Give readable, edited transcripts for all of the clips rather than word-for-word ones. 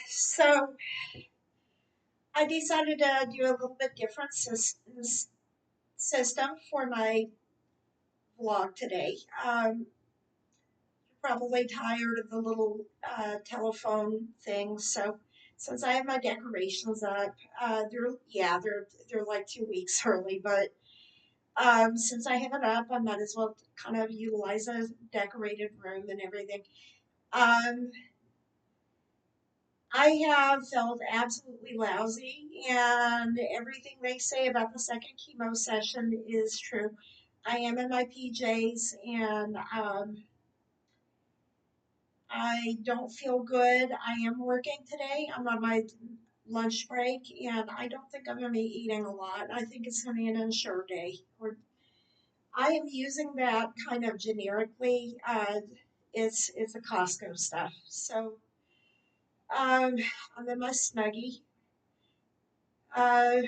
So I decided to do a little bit different system for my vlog today. You're probably tired of the little telephone thing. So since I have my decorations up, they're like 2 weeks early, but since I have it up, I might as well kind of utilize a decorated room and everything. Um, I have felt absolutely lousy, and everything they say about the second chemo session is true. I am in my PJs, and I don't feel good. I am working today. I'm on my lunch break, and I don't think I'm going to be eating a lot. I think it's going to be an Ensure day. Or I am using that kind of generically. It's a Costco stuff. So um, I'm in my Snuggie. Uh,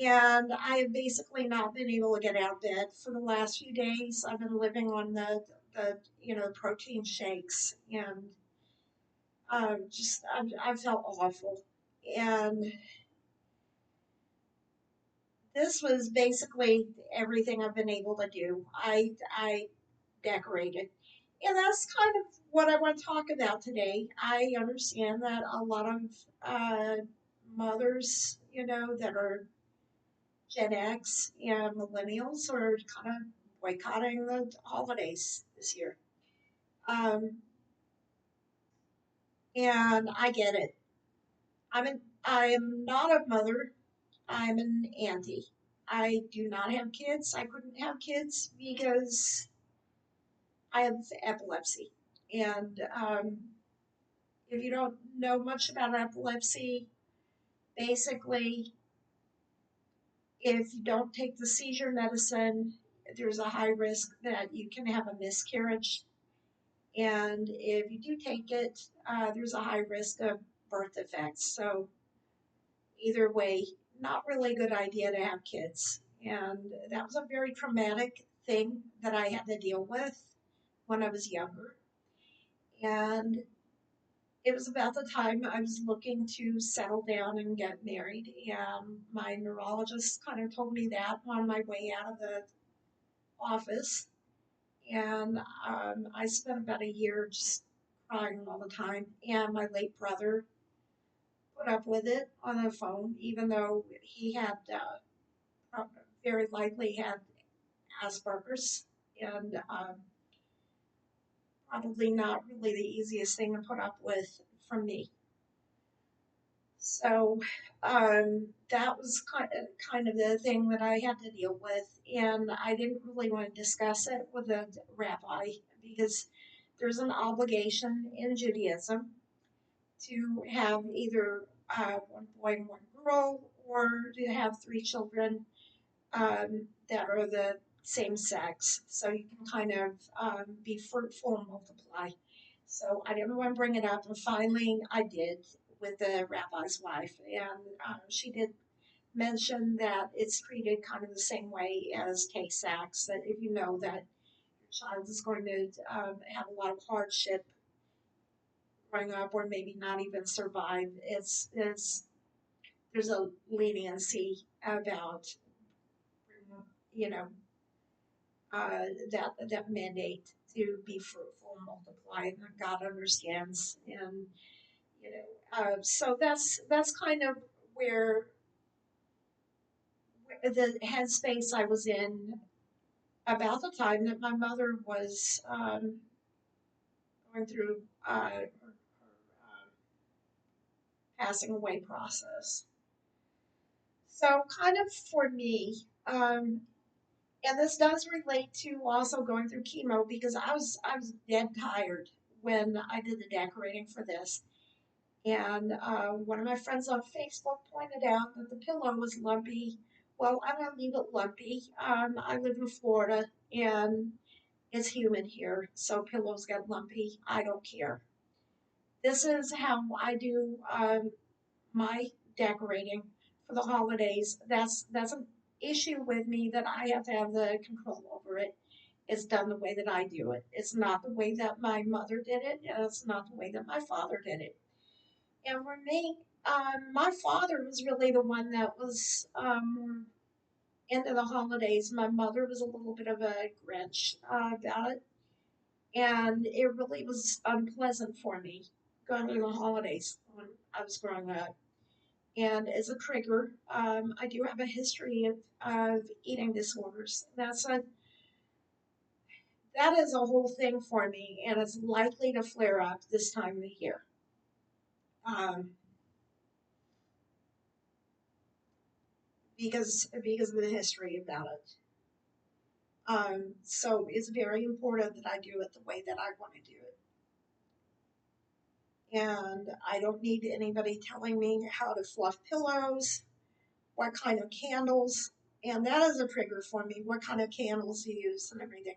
and I have basically not been able to get out of bed for the last few days. I've been living on the protein shakes, and I felt awful. And this was basically everything I've been able to do. I decorated, and that's kind of what I want to talk about today. I understand that a lot of uh, mothers, that are Gen X and millennials are kind of boycotting the holidays this year. Um, and I get it. I am not a mother. I'm an auntie. I do not have kids. I couldn't have kids because I have epilepsy. And if you don't know much about epilepsy, basically, if you don't take the seizure medicine, there's a high risk that you can have a miscarriage. And if you do take it, there's a high risk of birth defects. So, either way, not really a good idea to have kids. And that was a very traumatic thing that I had to deal with when I was younger. And it was about the time I was looking to settle down and get married. And my neurologist kind of told me that on my way out of the office. And I spent about a year just crying all the time. And my late brother put up with it on the phone, even though he had very likely had Asperger's, and probably not really the easiest thing to put up with from me. So that was kind of the thing that I had to deal with, and I didn't really want to discuss it with a rabbi because there's an obligation in Judaism to have either one boy and one girl, or to have three children that are the same sex, so you can kind of be fruitful and multiply. So I didn't want to bring it up, and finally I did with the rabbi's wife, and she did mention that it's treated kind of the same way as Tay-Sachs, that if you know that your child is going to have a lot of hardship growing up, or maybe not even survive, it's there's a leniency about you know that mandate to be fruitful and multiply, and God understands, and so that's kind of where the headspace I was in about the time that my mother was going through her passing away process. So kind of for me, and this does relate to also going through chemo because I was dead tired when I did the decorating for this. And one of my friends on Facebook pointed out that the pillow was lumpy. Well, I'm going to leave it lumpy. I live in Florida and it's humid here, so pillows get lumpy. I don't care. This is how I do my decorating for the holidays. That's an issue with me that I have to have the control over it. It's done the way that I do it. It's not the way that my mother did it, and it's not the way that my father did it. And for me, my father was really the one that was more into the holidays. My mother was a little bit of a Grinch about it, and it really was unpleasant for me going through the holidays when I was growing up. And as a trigger, I do have a history of eating disorders. That is a whole thing for me, and it's likely to flare up this time of the year. Um, because of the history about it. So it's very important that I do it the way that I want to do it. And I don't need anybody telling me how to fluff pillows, what kind of candles, and that is a trigger for me, what kind of candles to use and everything.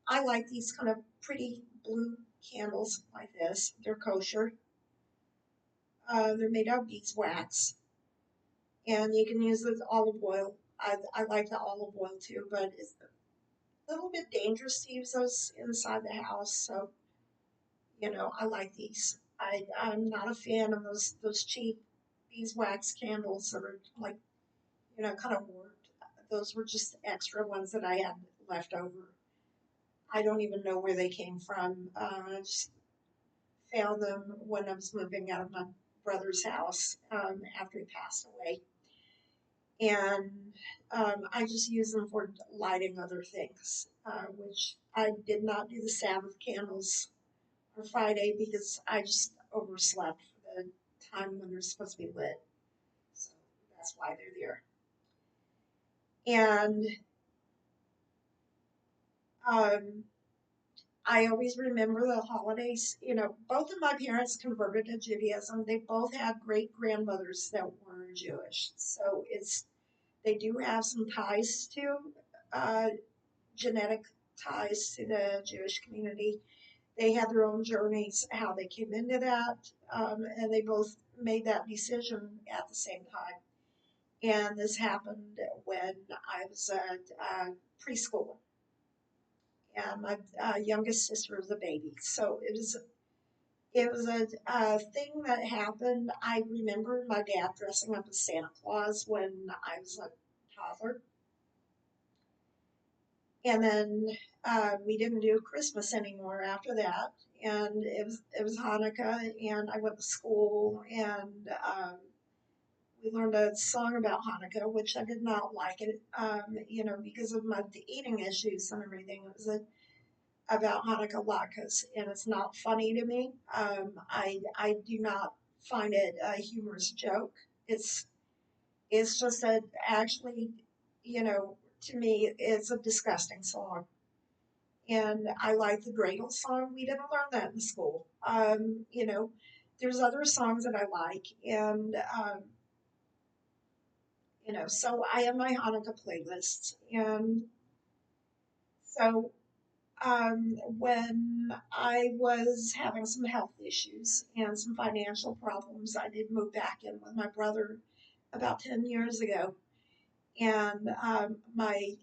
I like these kind of pretty blue candles like this. They're kosher. They're made out of beeswax, and you can use the olive oil. I like the olive oil too, but it's a little bit dangerous to use those inside the house. So, I like these. I'm not a fan of those cheap beeswax candles that are like, kind of warped. Those were just extra ones that I had left over. I don't even know where they came from. I just found them when I was moving out of my brother's house after he passed away. And I just use them for lighting other things, which I did not do the Sabbath candles on Friday because I just overslept for the time when they're supposed to be lit. So that's why they're there. And um, I always remember the holidays. Both of my parents converted to Judaism. They both had great grandmothers that were Jewish. So they do have some ties to uh, genetic ties to the Jewish community. They had their own journeys, how they came into that, and they both made that decision at the same time. And this happened when I was at preschool, and my youngest sister was a baby. So it was a thing that happened. I remember my dad dressing up as Santa Claus when I was a toddler, and then we didn't do Christmas anymore after that. And it was Hanukkah, and I went to school, and we learned a song about Hanukkah, which I did not like it, because of my eating issues and everything. It was about Hanukkah latkes, and it's not funny to me. I do not find it a humorous joke. It's it's just that actually, you know, to me, it's a disgusting song. And I like the dreidel song. We didn't learn that in school. There's other songs that I like, and so I have my Hanukkah playlists, and so when I was having some health issues and some financial problems, I did move back in with my brother about 10 years ago, and my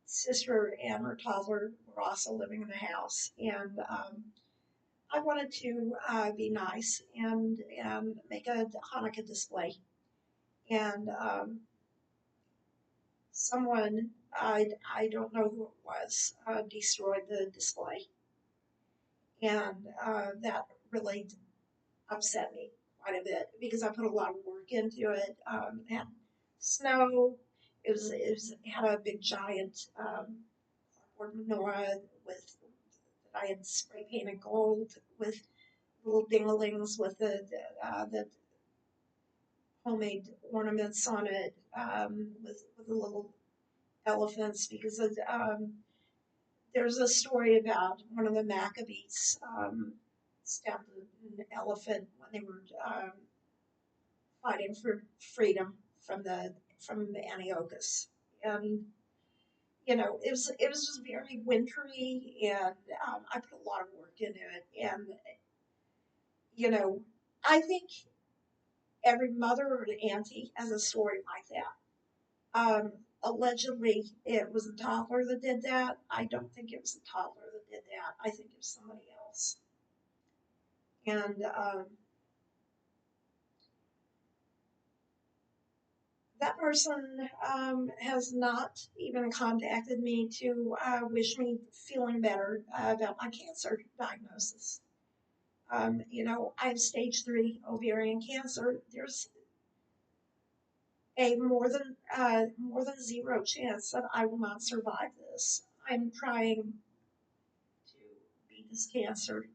sister and her toddler were also living in the house, and I wanted to be nice and make a Hanukkah display. And someone, I don't know who it was, destroyed the display. And that really upset me quite a bit because I put a lot of work into it. It had snow. It had a big giant cardboard menorah with that I had spray painted gold with little dinglings with the homemade ornaments on it, with the little elephants, because there's a story about one of the Maccabees stabbed an elephant when they were fighting for freedom from Antiochus. And it was just very wintry, and I put a lot of work into it. And you know, I think every mother or auntie has a story like that. allegedly it was a toddler that did that. I don't think it was a toddler that did that. I think it was somebody else. And that person has not even contacted me to wish me feeling better about my cancer diagnosis. I have stage 3 ovarian cancer. There's a more than zero chance that I will not survive this. I'm trying to beat this cancer.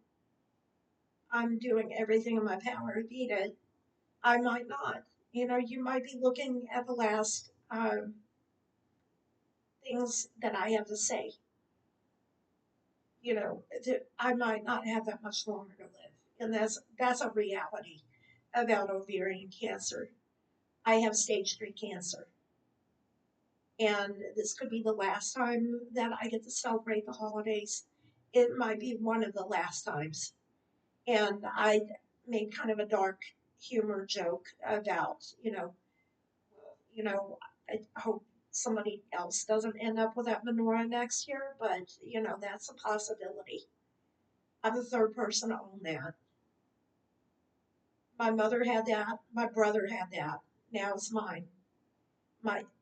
I'm doing everything in my power to beat it. I might not. You might be looking at the last things that I have to say. I might not have that much longer to live, and that's a reality about ovarian cancer. I have stage 3 cancer, and this could be the last time that I get to celebrate the holidays. It might be one of the last times. And I made kind of a dark humor joke about, I hope somebody else doesn't end up with that menorah next year, but that's a possibility. I'm the third person to own that. My mother had that. My brother had that. Now it's mine.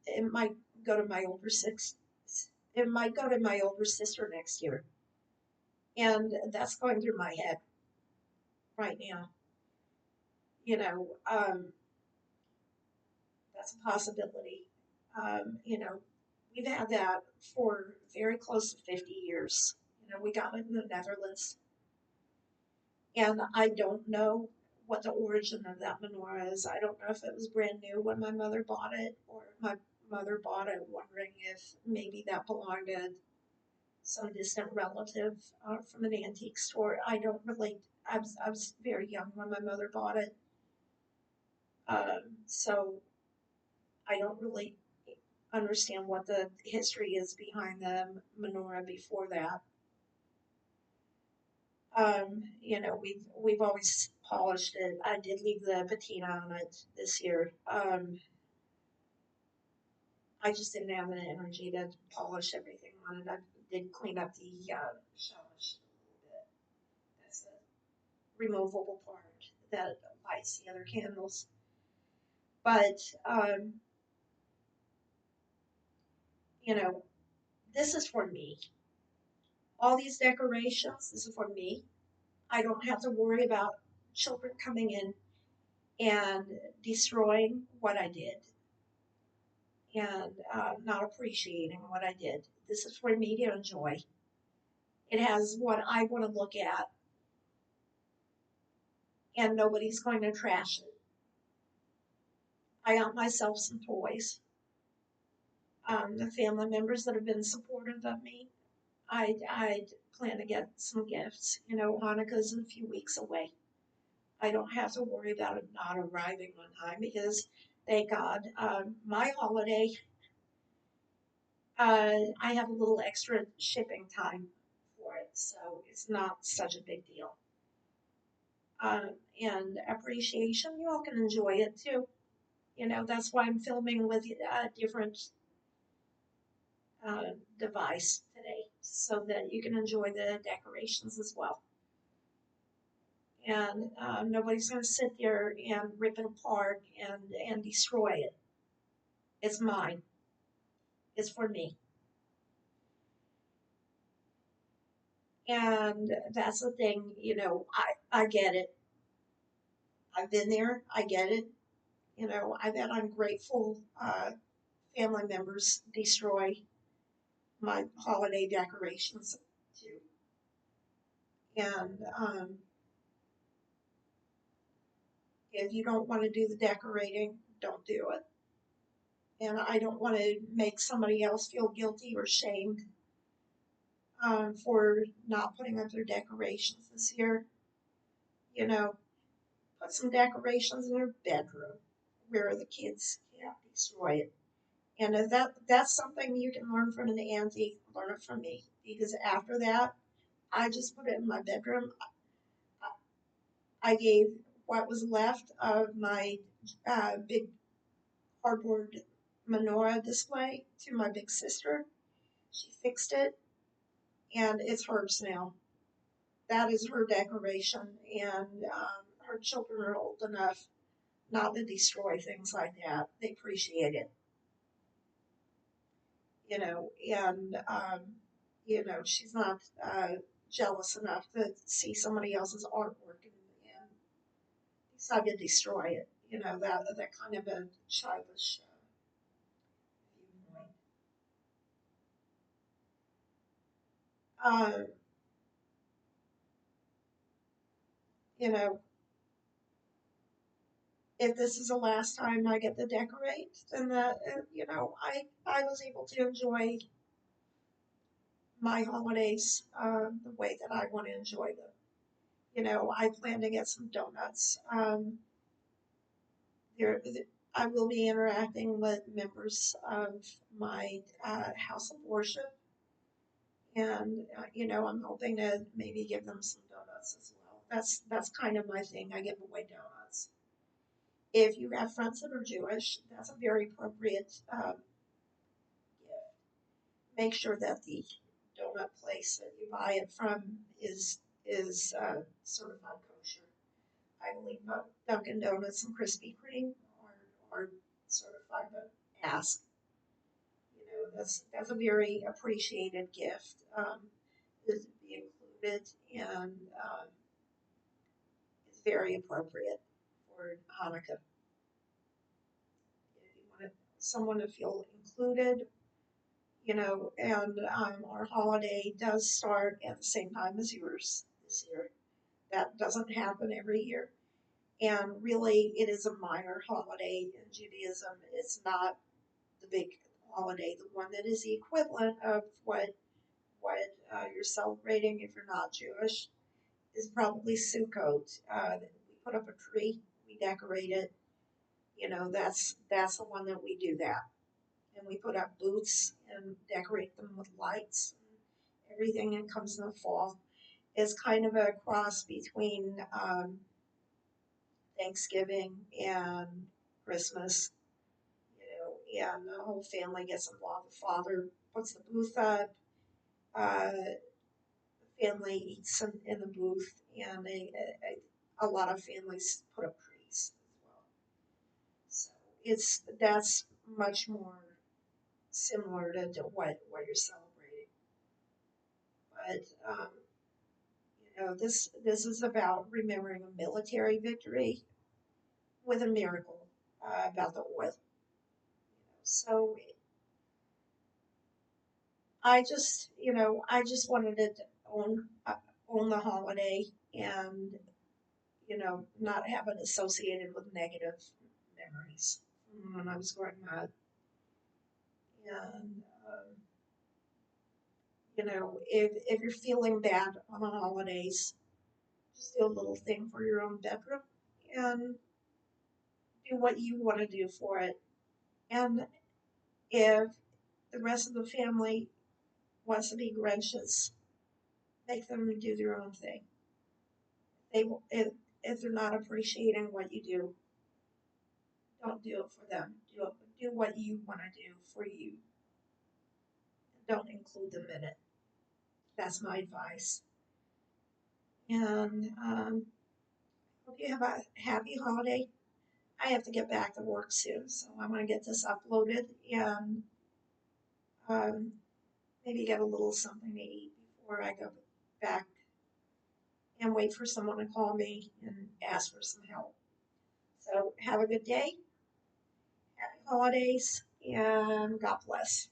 It might go to my older six. It might go to my older sister next year, and that's going through my head right now. You know, um, that's a possibility. We've had that for very close to 50 years. We got it in the Netherlands, and I don't know what the origin of that menorah is. I don't know if it was brand new when my mother bought it, or if my mother bought it wondering if maybe that belonged to some distant relative from an antique store. I don't really. I was very young when my mother bought it, so I don't really understand what the history is behind the menorah before that. We've always polished it. I did leave the patina on it this year. I just didn't have the energy to polish everything on it. I did clean up the showers a little bit. That's the removable part that lights the other candles. But you know, this is for me. All these decorations, this is for me. I don't have to worry about children coming in and destroying what I did and not appreciating what I did. This is for me to enjoy. It has what I want to look at, and nobody's going to trash it. I got myself some toys. The family members that have been supportive of me, I plan to get some gifts. Hanukkah's in a few weeks away. I don't have to worry about it not arriving on time because, thank God, my holiday, I have a little extra shipping time for it, so it's not such a big deal. And appreciation, you all can enjoy it too. That's why I'm filming with a different device today, so that you can enjoy the decorations as well. And nobody's going to sit there and rip it apart and destroy it. It's mine. It's for me. And that's the thing, I get it. I've been there. I get it. I've had ungrateful family members destroy my holiday decorations too. And if you don't want to do the decorating, don't do it. And I don't want to make somebody else feel guilty or shamed for not putting up their decorations this year. You know, put some decorations in their bedroom where the kids can't destroy it. And if that's something you can learn from an auntie, learn it from me. Because after that, I just put it in my bedroom. I gave what was left of my big cardboard menorah display to my big sister. She fixed it, and it's hers now. That is her decoration, and her children are old enough not to destroy things like that. They appreciate it, and she's not jealous enough to see somebody else's artwork and decide to destroy it. That kind of a childish viewpoint. Uh, you know, if this is the last time I get to decorate, then I was able to enjoy my holidays the way that I want to enjoy them. I plan to get some donuts. There, I will be interacting with members of my house of worship, and I'm hoping to maybe give them some donuts as well. That's kind of my thing. I give away donuts. If you have friends that are Jewish, that's a very appropriate gift. Make sure that the donut place that you buy it from is certified kosher. I believe Dunkin' Donuts and Krispy Kreme are certified, but ask. That's a very appreciated gift to be included, and it's very appropriate for Hanukkah. If you want someone to feel included, and our holiday does start at the same time as yours this year. That doesn't happen every year. And really, it is a minor holiday in Judaism. It's not the big holiday, the one that is the equivalent of what you're celebrating if you're not Jewish is probably Sukkot. We put up a tree, we decorate it. That's the one that we do that, and we put up booths and decorate them with lights and everything. And comes in the fall. It's kind of a cross between Thanksgiving and Christmas, and the whole family gets involved. The father puts the booth up. The family eats in the booth, and a lot of families put up trees as well. So that's much more similar to what you're celebrating. But this is about remembering a military victory with a miracle about the oil. So I just wanted to own the holiday, and not have it associated with negative memories from when I was growing up. And if you're feeling bad on the holidays, just do a little thing for your own bedroom and do what you want to do for it. And if the rest of the family wants to be Grinches, make them do their own thing. They if they're not appreciating what you do, don't do it for them. Do what you want to do for you. Don't include them in it. That's my advice. And hope you have a happy holiday. I have to get back to work soon, so I want to get this uploaded and um, maybe get a little something to eat before I go back and wait for someone to call me and ask for some help. So have a good day, happy holidays, and God bless.